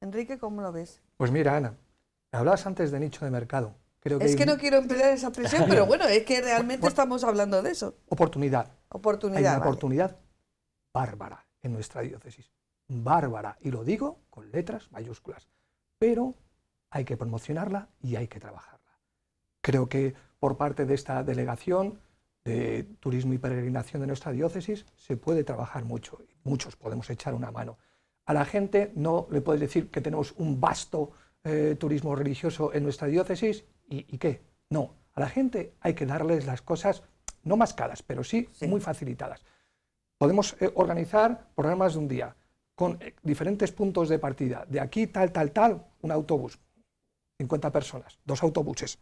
Enrique, ¿cómo lo ves? Pues mira, Ana, hablabas antes de nicho de mercado. Creo que que no quiero emplear esa expresión, pero bueno, es que realmente estamos hablando de eso. Oportunidad. Hay una oportunidad bárbara en nuestra diócesis. Bárbara, y lo digo con letras mayúsculas. Pero hay que promocionarla y hay que trabajarla. Creo que por parte de esta delegación de turismo y peregrinación de nuestra diócesis se puede trabajar mucho, muchos podemos echar una mano. A la gente no le puedes decir que tenemos un vasto turismo religioso en nuestra diócesis y ¿qué? No, a la gente hay que darles las cosas no más caras, pero sí muy facilitadas. Podemos organizar programas de un día con diferentes puntos de partida. De aquí tal, un autobús, 50 personas, 2 autobuses.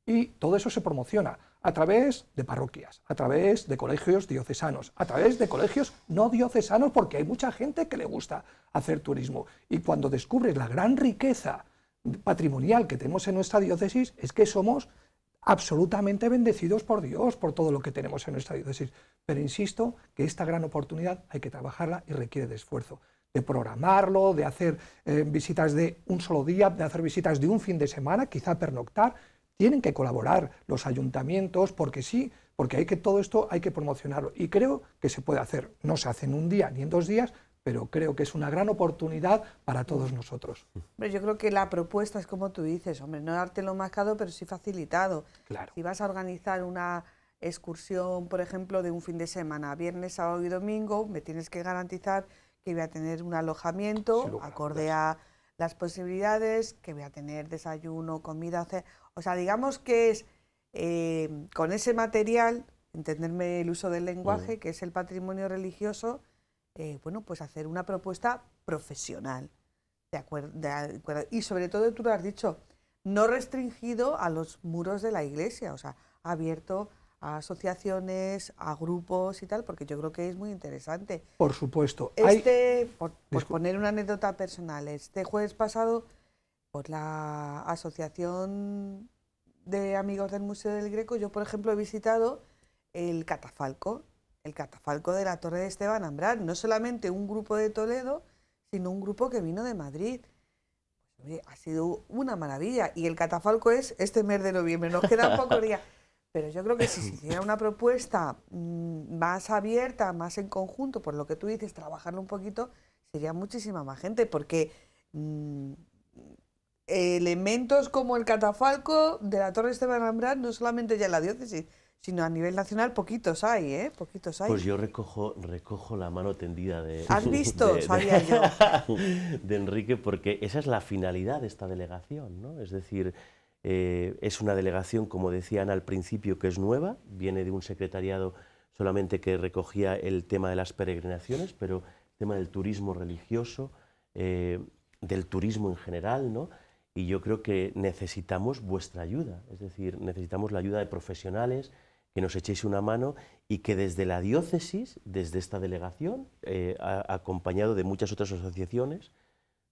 Y todo eso se promociona a través de parroquias, a través de colegios diocesanos, a través de colegios no diocesanos, porque hay mucha gente que le gusta hacer turismo. Y cuando descubres la gran riqueza patrimonial que tenemos en nuestra diócesis, es que somos absolutamente bendecidos por Dios, por todo lo que tenemos en nuestra diócesis. Pero insisto que esta gran oportunidad hay que trabajarla y requiere de esfuerzo, de programarlo, de hacer visitas de un solo día, de hacer visitas de un fin de semana, quizá pernoctar. Tienen que colaborar los ayuntamientos, porque sí, porque todo esto hay que promocionarlo. Y creo que se puede hacer. No se hace en un día ni en 2 días, pero creo que es una gran oportunidad para todos nosotros. Hombre, yo creo que la propuesta es como tú dices, hombre, no dártelo más caro, pero sí facilitado. Claro. Si vas a organizar una excursión, por ejemplo, de un fin de semana, viernes, sábado y domingo, me tienes que garantizar que voy a tener un alojamiento acorde a las posibilidades, que voy a tener desayuno, comida, o sea, digamos que es con ese material, entenderme el uso del lenguaje, que es el patrimonio religioso, bueno, pues hacer una propuesta profesional, de acuerdo, y sobre todo, tú lo has dicho, no restringido a los muros de la iglesia, o sea, abierto a asociaciones, a grupos y tal, porque yo creo que es muy interesante. Por supuesto. Por poner una anécdota personal, este jueves pasado, pues la Asociación de Amigos del Museo del Greco, yo por ejemplo he visitado el catafalco de la Torre de Esteban Ambrán, no solamente un grupo de Toledo, sino un grupo que vino de Madrid. Pues, oye, ha sido una maravilla, y el catafalco es este mes de noviembre, nos quedan pocos días. Pero yo creo que si se hiciera una propuesta más abierta, más en conjunto, por lo que tú dices, trabajarlo un poquito, sería muchísima más gente, porque elementos como el catafalco de la Torre Esteban Ambrán, no solamente ya en la diócesis, sino a nivel nacional, poquitos hay, ¿eh? Poquitos hay. Pues yo recojo la mano tendida de... ¿Has visto? Sabía yo. De Enrique, porque esa es la finalidad de esta delegación, ¿no? Es decir... es una delegación, como decían al principio, que es nueva, viene de un secretariado solamente que recogía el tema de las peregrinaciones, pero el tema del turismo religioso, del turismo en general, ¿no? Y yo creo que necesitamos vuestra ayuda, es decir, necesitamos la ayuda de profesionales, que nos echéis una mano y que desde la diócesis, desde esta delegación, acompañado de muchas otras asociaciones,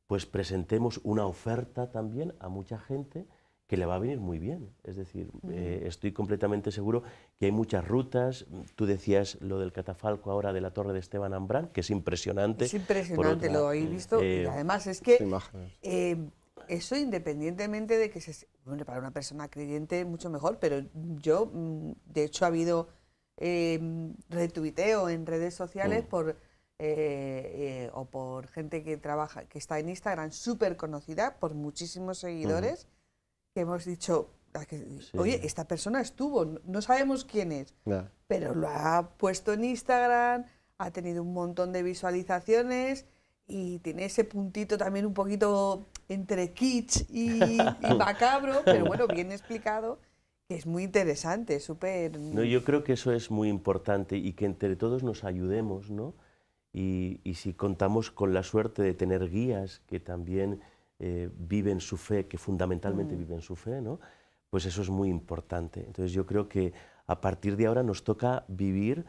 pues presentemos una oferta también a mucha gente que le va a venir muy bien. Es decir, estoy completamente seguro que hay muchas rutas. Tú decías lo del catafalco ahora de la Torre de Esteban Ambrán, que es impresionante. Es impresionante, lo habéis visto. Y además es que eso, independientemente de que bueno, para una persona creyente mucho mejor, pero yo, de hecho, ha habido retuiteo en redes sociales o por gente que trabaja, que está en Instagram, súper conocida, por muchísimos seguidores, que hemos dicho, oye, esta persona estuvo, no sabemos quién es, pero lo ha puesto en Instagram, ha tenido un montón de visualizaciones y tiene ese puntito también un poquito entre kitsch y macabro, pero bueno, bien explicado, que es muy interesante, súper... No, yo creo que eso es muy importante y que entre todos nos ayudemos, ¿no? Y si contamos con la suerte de tener guías que también... viven su fe, que fundamentalmente viven su fe, ¿no? Pues eso es muy importante. Entonces yo creo que a partir de ahora nos toca vivir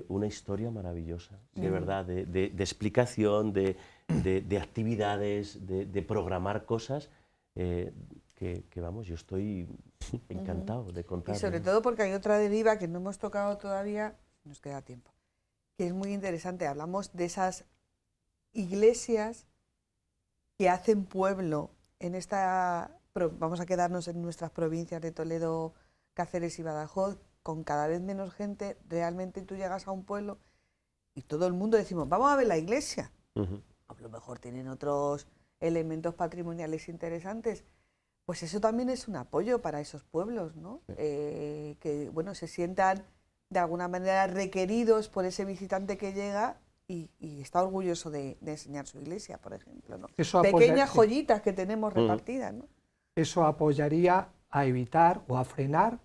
una historia maravillosa, de verdad, de explicación, de actividades, de programar cosas que vamos, yo estoy encantado de contar. Y sobre todo porque hay otra deriva que no hemos tocado todavía, nos queda tiempo, que es muy interesante. Hablamos de esas iglesias que hacen pueblo en vamos a quedarnos en nuestras provincias de Toledo, Cáceres y Badajoz, con cada vez menos gente. Realmente tú llegas a un pueblo y todo el mundo decimos, vamos a ver la iglesia. A lo mejor tienen otros elementos patrimoniales interesantes, pues eso también es un apoyo para esos pueblos, ¿no? Sí. Que, bueno, se sientan de alguna manera requeridos por ese visitante que llega y está orgulloso de enseñar su iglesia, por ejemplo, ¿no? Eso Pequeñas sí. joyitas que tenemos repartidas, ¿no? Eso apoyaría a evitar o a frenar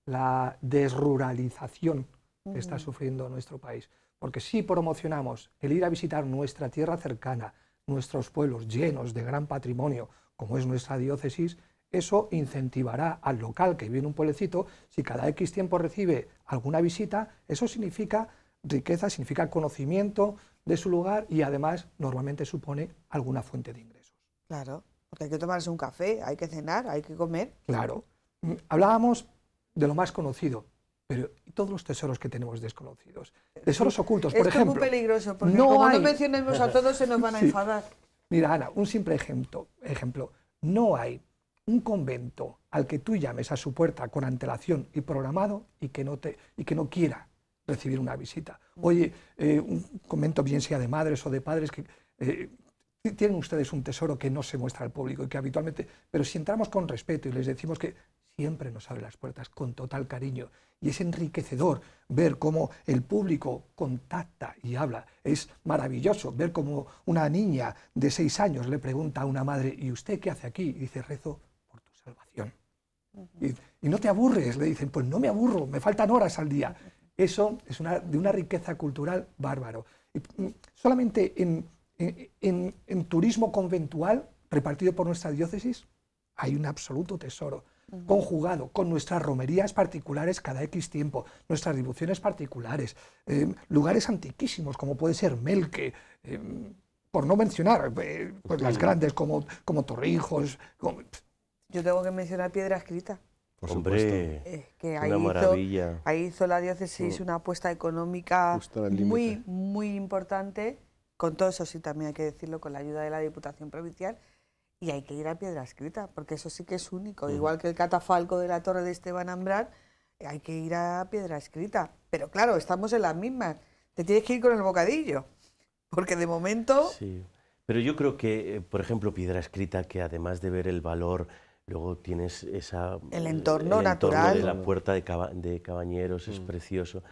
la desruralización que está sufriendo nuestro país. Porque si promocionamos el ir a visitar nuestra tierra cercana, nuestros pueblos llenos de gran patrimonio, como es nuestra diócesis, eso incentivará al local que vive en un pueblecito. Si cada X tiempo recibe alguna visita, eso significa riqueza, significa conocimiento de su lugar y además normalmente supone alguna fuente de ingresos. Claro, porque hay que tomarse un café, hay que cenar, hay que comer. Claro. Hablábamos de lo más conocido, pero ¿y todos los tesoros que tenemos desconocidos? Tesoros ocultos, por ejemplo. Esto es muy peligroso, porque no como hay... no mencionemos a todos se nos van a Sí. enfadar. Mira, Ana, un simple ejemplo. No hay un convento al que tú llames a su puerta con antelación y programado y que no quiera recibir una visita. Oye, un convento, bien sea de madres o de padres, que tienen ustedes un tesoro que no se muestra al público y que habitualmente... Pero si entramos con respeto y les decimos que siempre nos abre las puertas con total cariño y es enriquecedor ver cómo el público contacta y habla. Es maravilloso ver cómo una niña de 6 años le pregunta a una madre: ¿y usted qué hace aquí? Y dice: rezo por tu salvación. Y no te aburres, le dicen. Pues no me aburro, me faltan horas al día. Eso es de una riqueza cultural bárbaro. Y solamente en turismo conventual repartido por nuestra diócesis hay un absoluto tesoro, conjugado con nuestras romerías particulares cada X tiempo, nuestras devociones particulares, lugares antiquísimos como puede ser Melque, por no mencionar pues las grandes como Torrijos. Yo tengo que mencionar Piedra Escrita. Por Hombre, Que una maravilla. ahí hizo la diócesis una apuesta económica Justo en el límite. muy importante, con todo eso sí también hay que decirlo, con la ayuda de la Diputación Provincial, y hay que ir a Piedra Escrita, porque eso sí que es único, igual que el catafalco de la Torre de Esteban Ambrán, hay que ir a Piedra Escrita. Pero claro, estamos en las mismas, te tienes que ir con el bocadillo, porque de momento... Sí, pero yo creo que, por ejemplo, Piedra Escrita, que además de ver el valor, luego tienes El entorno el natural. de la puerta de Cabañeros, es precioso.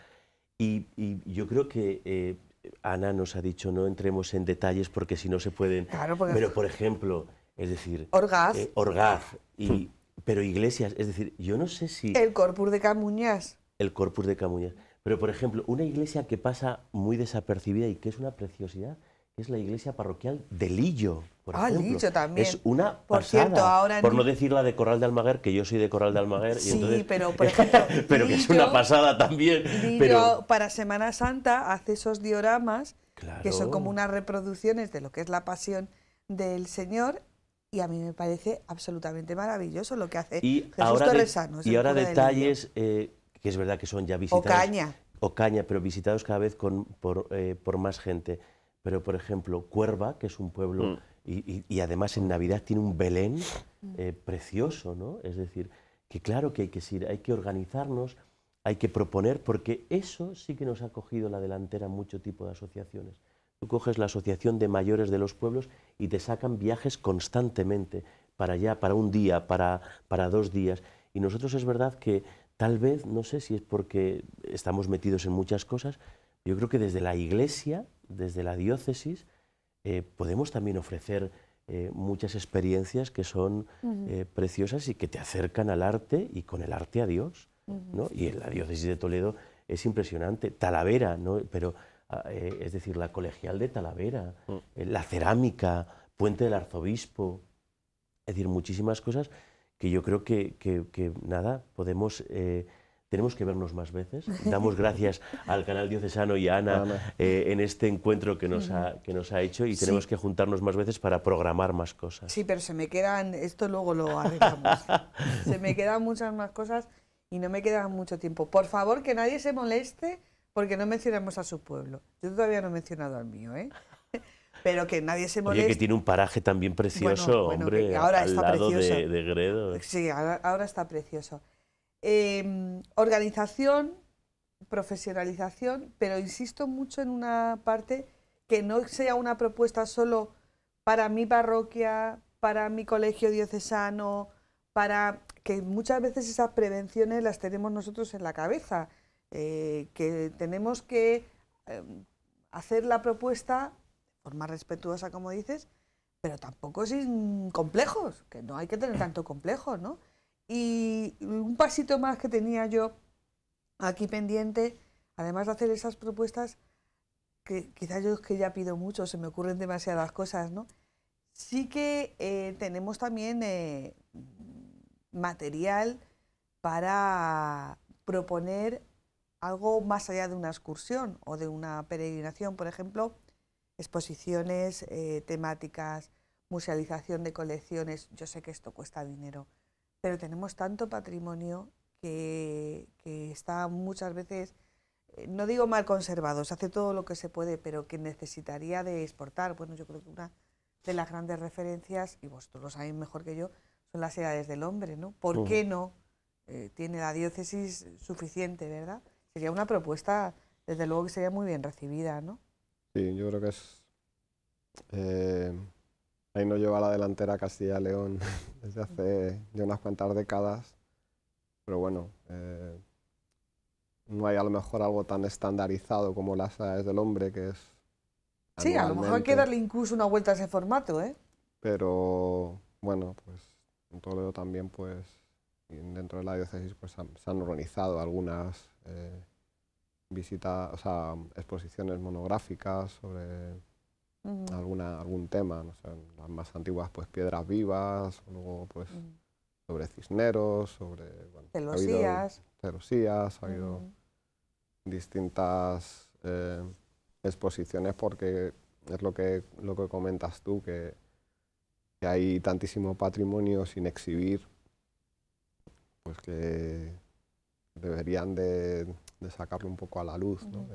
Y yo creo que Ana nos ha dicho no entremos en detalles porque si no se pueden... Claro, porque... Pero, por ejemplo, es decir... Orgaz. Orgaz, pero iglesias, es decir, yo no sé si... El Corpus de Camuñas. El Corpus de Camuñas. Pero, por ejemplo, una iglesia que pasa muy desapercibida y que es una preciosidad, que es la iglesia parroquial de Lillo, por ejemplo. Lillo también. Es una Por pasada, cierto, ahora por no decir la de Corral de Almaguer, que yo soy de Corral de Almaguer. Sí, y entonces, pero, por ejemplo, pero que es una pasada también. Lillo, Pero, para Semana Santa, hace esos dioramas, claro, que son como unas reproducciones de lo que es la pasión del Señor, y a mí me parece absolutamente maravilloso lo que hace y Jesús Torresano. y ahora detalles, que es verdad que son ya visitados. Ocaña, pero visitados cada vez por más gente. Pero, por ejemplo, Cuerva, que es un pueblo, y además en Navidad tiene un Belén precioso, ¿no? Es decir, que claro que hay que organizarnos, hay que proponer, porque eso sí que nos ha cogido la delantera mucho tipo de asociaciones. Tú coges la asociación de mayores de los pueblos y te sacan viajes constantemente para allá, para un día, para 2 días. Y nosotros es verdad que tal vez, no sé si es porque estamos metidos en muchas cosas, yo creo que desde la Iglesia, desde la diócesis, podemos también ofrecer muchas experiencias que son preciosas y que te acercan al arte y con el arte a Dios, ¿no? Y en la diócesis de Toledo es impresionante. Talavera, ¿no? Pero, es decir, la colegial de Talavera, la cerámica, Puente del Arzobispo, es decir, muchísimas cosas que yo creo que nada, tenemos que vernos más veces. Damos gracias al canal diocesano y a Ana en este encuentro que nos ha hecho y tenemos que juntarnos más veces para programar más cosas. Sí, pero se me quedan, esto luego lo arreglamos, se me quedan muchas más cosas y no me queda mucho tiempo. Por favor, que nadie se moleste porque no mencionamos a su pueblo. Yo todavía no he mencionado al mío, ¿eh? Pero que nadie se moleste. Oye, que tiene un paraje también precioso, bueno, hombre, ahora al está lado precioso. de Gredos. Sí, ahora está precioso. Organización, profesionalización, pero insisto mucho en una parte que no sea una propuesta solo para mi parroquia, para mi colegio diocesano, para que muchas veces esas prevenciones las tenemos nosotros en la cabeza, que tenemos que hacer la propuesta de forma respetuosa, como dices, pero tampoco sin complejos, que no hay que tener tanto complejos, ¿no? Y un pasito más que tenía yo aquí pendiente, además de hacer esas propuestas, que quizás yo es que ya pido mucho, se me ocurren demasiadas cosas, ¿no? Sí que tenemos también material para proponer algo más allá de una excursión o de una peregrinación, por ejemplo, exposiciones temáticas, musealización de colecciones. Yo sé que esto cuesta dinero, pero tenemos tanto patrimonio que está muchas veces, no digo mal conservado, se hace todo lo que se puede, pero que necesitaría de exportar. Bueno, yo creo que una de las grandes referencias, y vosotros lo sabéis mejor que yo, son las Edades del Hombre, ¿no? ¿Por qué no tiene la diócesis suficiente, verdad? Sería una propuesta, desde luego que sería muy bien recibida, ¿no? Sí, yo creo que es... ahí nos lleva a la delantera Castilla y León desde hace ya unas cuantas décadas, pero bueno, no hay a lo mejor algo tan estandarizado como las Edades del Hombre, que es... Sí, a lo mejor hay que darle incluso una vuelta a ese formato, ¿eh? Pero bueno, pues en Toledo también, pues, y dentro de la diócesis, pues se han organizado algunas visitas, o sea, exposiciones monográficas sobre algún tema, no sé, las más antiguas, pues Piedras Vivas, o luego, pues, sobre cisneros, sobre, bueno, celosías, ha habido distintas exposiciones, porque es lo que comentas tú, que hay tantísimo patrimonio sin exhibir, pues que deberían de sacarlo un poco a la luz, ¿no?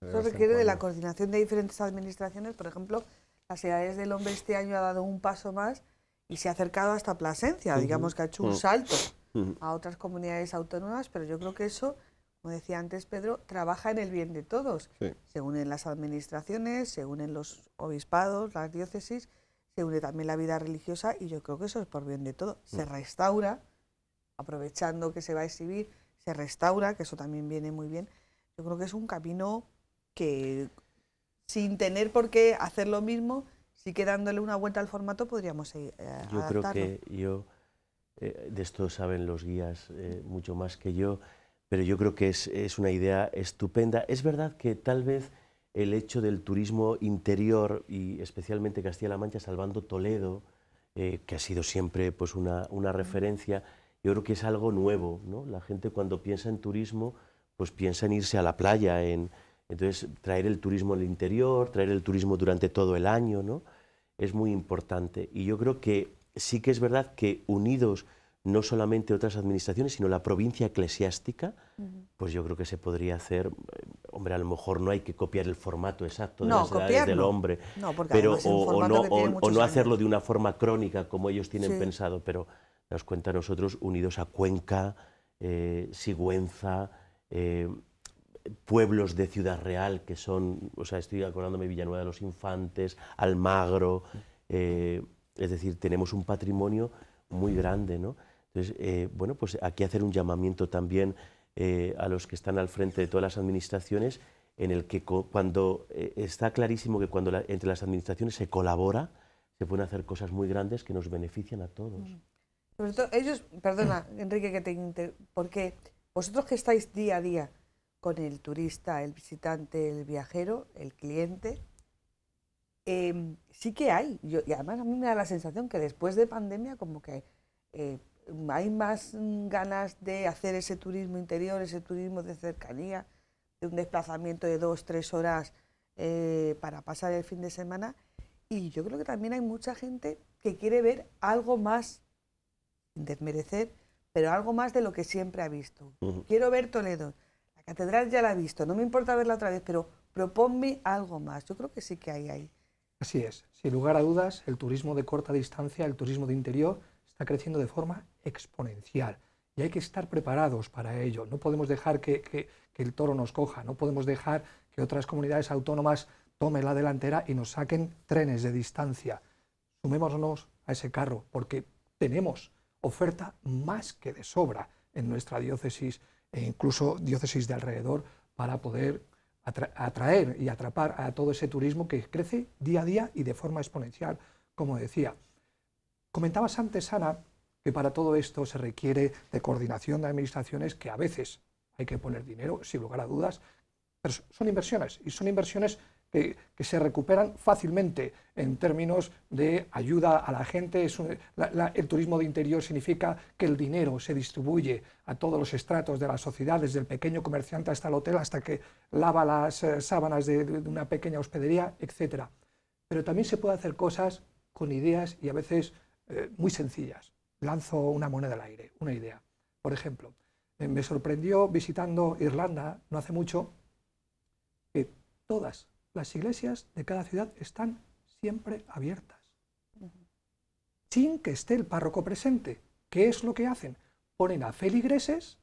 Eso requiere de la coordinación de diferentes administraciones. Por ejemplo, las Edades del Hombre este año ha dado un paso más y se ha acercado hasta Plasencia, digamos que ha hecho un salto a otras comunidades autónomas, pero yo creo que eso, como decía antes Pedro, trabaja en el bien de todos. Sí. Se unen las administraciones, se unen los obispados, las diócesis, se une también la vida religiosa, y yo creo que eso es por bien de todo. Se restaura, aprovechando que se va a exhibir, se restaura, que eso también viene muy bien. Yo creo que es un camino que, sin tener por qué hacer lo mismo, sí que dándole una vuelta al formato podríamos adaptarlo. Yo creo que de esto saben los guías mucho más que yo, pero yo creo que es una idea estupenda. Es verdad que tal vez el hecho del turismo interior, y especialmente Castilla-La Mancha, salvando Toledo, que ha sido siempre pues una referencia, yo creo que es algo nuevo, ¿no? La gente cuando piensa en turismo, pues piensa en irse a la playa, entonces traer el turismo al interior, traer el turismo durante todo el año, ¿no? Es muy importante. Y yo creo que sí que es verdad que unidos no solamente otras administraciones, sino la provincia eclesiástica, pues yo creo que se podría hacer. Hombre, a lo mejor no hay que copiar el formato exacto de las Edades del Hombre, pero o no hacerlo de una forma crónica como ellos tienen pensado, pero nos cuenta a nosotros unidos a Cuenca, Sigüenza, pueblos de Ciudad Real que son, o sea, estoy acordándome Villanueva de los Infantes, Almagro, es decir, tenemos un patrimonio muy grande, ¿no? Entonces, bueno, pues aquí hacer un llamamiento también a los que están al frente de todas las administraciones, en el que cuando está clarísimo que cuando entre las administraciones se colabora, se pueden hacer cosas muy grandes que nos benefician a todos. Sobre todo ellos, perdona Enrique porque vosotros que estáis día a día con el turista, el visitante, el viajero, el cliente, sí que hay, y además a mí me da la sensación que después de pandemia como que hay más ganas de hacer ese turismo interior, ese turismo de cercanía, de un desplazamiento de 2-3 horas para pasar el fin de semana, y yo creo que también hay mucha gente que quiere ver algo más, sin desmerecer, pero algo más de lo que siempre ha visto. Quiero ver Toledo, la catedral ya la he visto, no me importa verla otra vez, pero proponme algo más. Yo creo que sí que hay ahí. Así es, sin lugar a dudas, el turismo de corta distancia, el turismo de interior, está creciendo de forma exponencial y hay que estar preparados para ello. No podemos dejar que el toro nos coja, no podemos dejar que otras comunidades autónomas tomen la delantera y nos saquen trenes de distancia. sumémonos a ese carro, porque tenemos oferta más que de sobra en nuestra diócesis e incluso diócesis de alrededor para poder atraer y atrapar a todo ese turismo que crece día a día y de forma exponencial, como decía. Comentabas antes, Ana, que para todo esto se requiere de coordinación de administraciones, que a veces hay que poner dinero, sin lugar a dudas, pero son inversiones, y son inversiones que se recuperan fácilmente en términos de ayuda a la gente. El turismo de interior significa que el dinero se distribuye a todos los estratos de la sociedad, desde el pequeño comerciante hasta el hotel, hasta que lava las sábanas de una pequeña hospedería, etc. Pero también se puede hacer cosas con ideas y a veces muy sencillas. Lanzo una moneda al aire, una idea. Por ejemplo, me sorprendió visitando Irlanda no hace mucho que todas las iglesias de cada ciudad están siempre abiertas, sin que esté el párroco presente. ¿Qué es lo que hacen? Ponen a feligreses,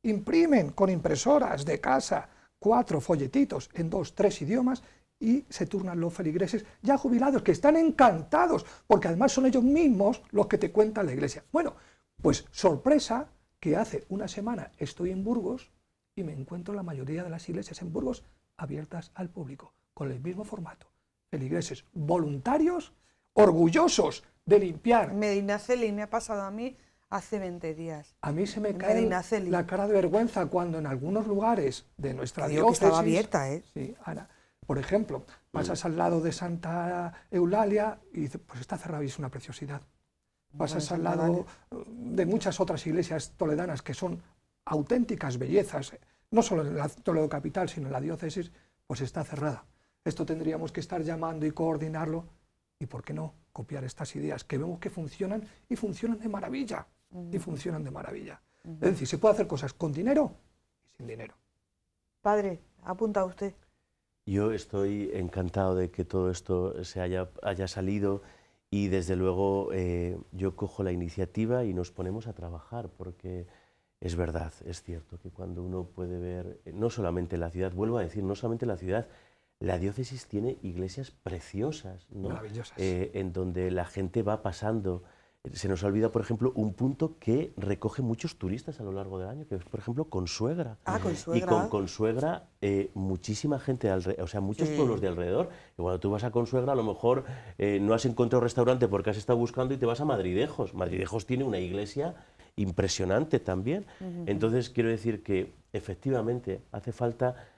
imprimen con impresoras de casa 4 folletitos en 2, 3 idiomas y se turnan los feligreses ya jubilados, que están encantados, porque además son ellos mismos los que te cuentan la iglesia. Bueno, pues sorpresa que hace una semana estoy en Burgos y me encuentro la mayoría de las iglesias en Burgos abiertas al público, con el mismo formato. Feligreses voluntarios, orgullosos de limpiar. Medinaceli me ha pasado a mí hace 20 días. A mí se me cae la cara de vergüenza cuando en algunos lugares de nuestra diócesis... que estaba abierta, ¿eh? Sí, Ana. Por ejemplo, pasas al lado de Santa Eulalia y dices, pues está cerrado y es una preciosidad. Pasas al lado de muchas otras iglesias toledanas que son auténticas bellezas, no solo en la Toledo capital, sino en la diócesis, pues está cerrada. Esto tendríamos que estar llamando y coordinarlo, y por qué no copiar estas ideas que vemos que funcionan y funcionan de maravilla, y funcionan de maravilla. Es decir, se puede hacer cosas con dinero y sin dinero. Padre, apunta usted. Yo estoy encantado de que todo esto haya salido y desde luego yo cojo la iniciativa y nos ponemos a trabajar, porque es verdad, es cierto que cuando uno puede ver, no solamente la ciudad, vuelvo a decir, no solamente la ciudad, la diócesis tiene iglesias preciosas, ¿no? Maravillosas. En donde la gente va pasando. Se nos olvida, por ejemplo, un punto que recoge muchos turistas a lo largo del año, que es, por ejemplo, Consuegra. Ah, Consuegra. Y con Consuegra, muchísima gente, o sea, muchos pueblos de alrededor. Y cuando tú vas a Consuegra, a lo mejor no has encontrado restaurante porque has estado buscando y te vas a Madridejos. Madridejos tiene una iglesia impresionante también. Entonces, quiero decir que, efectivamente, hace falta...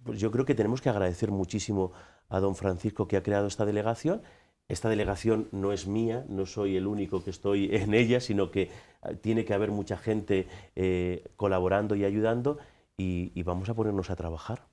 pues yo creo que tenemos que agradecer muchísimo a don Francisco, que ha creado esta delegación. Esta delegación no es mía, no soy el único que estoy en ella, sino que tiene que haber mucha gente colaborando y ayudando, y vamos a ponernos a trabajar.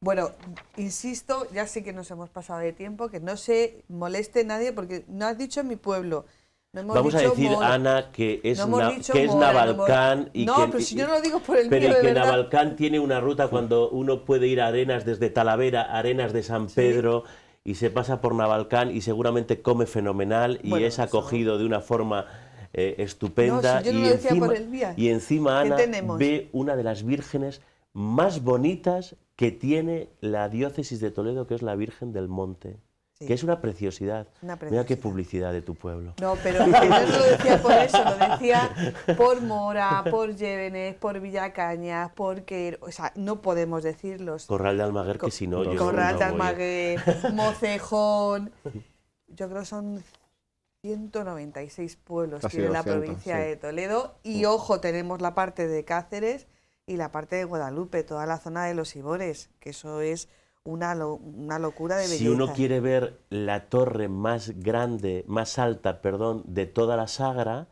Bueno, insisto, ya sé que nos hemos pasado de tiempo, que no se moleste nadie, porque no has dicho mi pueblo. No hemos Vamos a dicho decir, Mora. Ana, que es, No hemos dicho Mora, Navalcán. Y no, que, pero si yo no lo digo por el pero mío, y de que verdad. Navalcán tiene una ruta cuando uno puede ir a Arenas desde Talavera, Arenas de San Pedro, y se pasa por Navalcán y seguramente come fenomenal y Bueno, es acogido de una forma estupenda. No, si yo no lo decía por el día. Y encima, ¿Qué Ana, tenemos? ve una de las vírgenes más bonitas que tiene la diócesis de Toledo, que es la Virgen del Monte. Sí. Que es una preciosidad. Una Mira qué preciosidad. publicidad de tu pueblo. No, pero que yo no lo decía por eso, lo decía por Mora, por Llévenes, por Villacañas, porque, o sea, no podemos decirlos. Corral de Almaguer, que si no, yo Corral no de voy. Almaguer, Mocejón. Yo creo que son 196 pueblos Casi tiene la 200, provincia sí. de Toledo. Y ojo, tenemos la parte de Cáceres y la parte de Guadalupe, toda la zona de los Ibores, que eso es una locura de belleza. Si uno quiere ver la torre más grande, más alta, perdón, de toda la Sagra,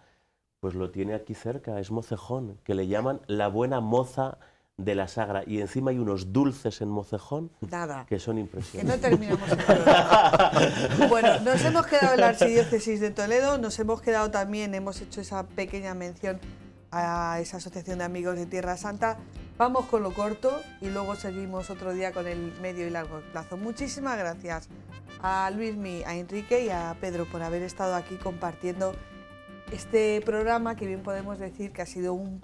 pues lo tiene aquí cerca, es Mocejón, que le llaman la buena moza de la Sagra. Y encima hay unos dulces en Mocejón Nada. que son Que impresionantes. no terminamos el programa. Bueno, nos hemos quedado en la Archidiócesis de Toledo, nos hemos quedado también, hemos hecho esa pequeña mención a esa asociación de amigos de Tierra Santa. Vamos con lo corto y luego seguimos otro día con el medio y largo plazo. Muchísimas gracias a Luismi, a Enrique y a Pedro por haber estado aquí compartiendo este programa, que bien podemos decir que ha sido un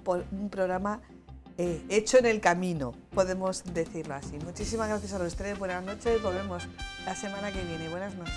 programa hecho en el camino, podemos decirlo así. Muchísimas gracias a los tres, buenas noches, volvemos la semana que viene. Buenas noches.